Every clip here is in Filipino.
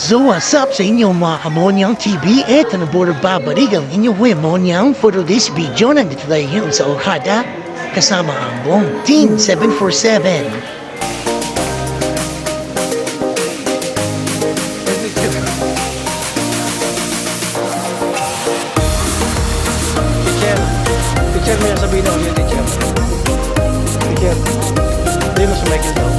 So what's up sa inyo mga Amonyang TV? Eto na po nagbabalik ang inyong Amonyang. For this video, nandito tayo ngayon sa Okada kasama ang buong Team 747. Teacher mo yung sabihin ako yung teacher. Teacher, sabihin mo sa Michael daw.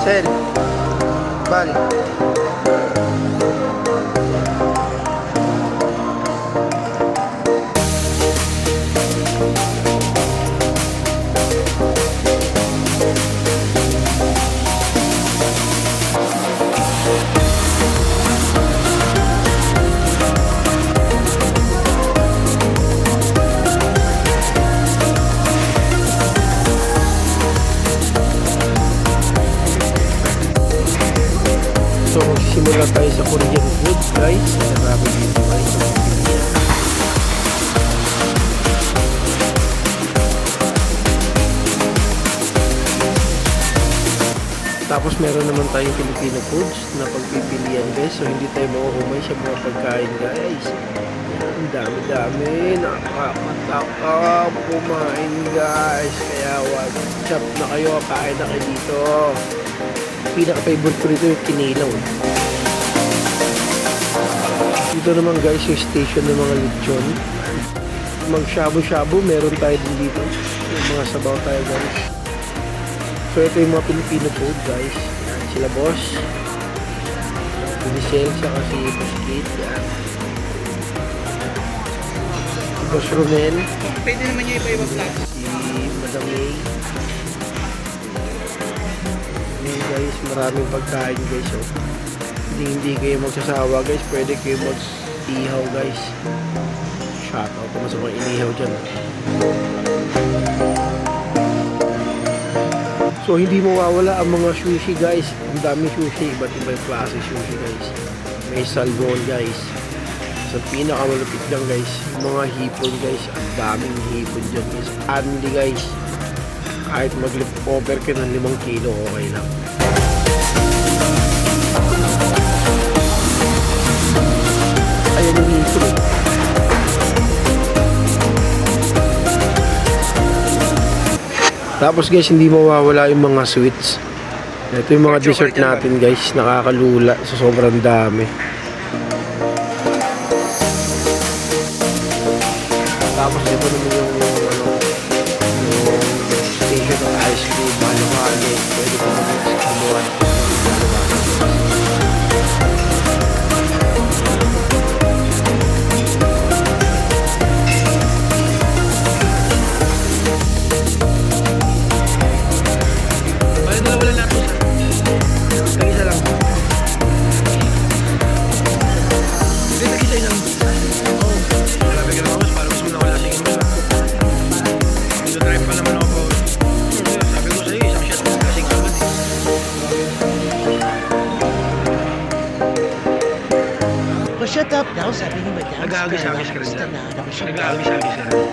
Sir, Bal. So magsisimula tayo sa Korean food guys. Marami dito guys. Tapos meron naman tayong Filipino foods na pagpipilian guys. So hindi tayo mauumay sa mga pagkain guys. Ang dami-dami. Nakakatakap kumain guys. Kaya what's up na kayo. Kain na kayo dito. Pinaka-favorite ko rito yung kinilaw. Dito naman guys yung station ng mga lechon. Mag shabu-shabu meron tayo din dito. Yung mga sabaw tayo guys. So ito yung mga Filipino food guys. Yan, sila boss. Michelle saka si Buskit. Yan. Si Boss Romel. Pwede naman niya iba-iba vlog. Si Madam May. Yan guys, maraming pagkain guys. So, hindi kayo magsasawa guys. Pwede kayo mag-ihaw guys. Shoutout naman sa mga inihaw dyan. So hindi mawawala ang mga sushi guys. Ang dami sushi, iba't ibang klase sushi guys. May salmon guys. Sa pinakamalapit lang guys, mga hipon guys. Ang daming hipon dyan guys. Anli guys. Kahit mag-lift over ka ng 5 kilo, okay lang. Ayan yung hipon eh. Tapos guys, hindi mawawala yung mga sweets. Ito yung mga dessert natin guys. Nakakalula sa sobrang dami. Tapos ito naman yung station ng ice cream. Mahalo-halo. Pwede ko mag-gumawa. Shut up daw, sabi ni Madam. Nag-aagis-agis ka rin. Basta na, Nag-aagis-agis ka rin.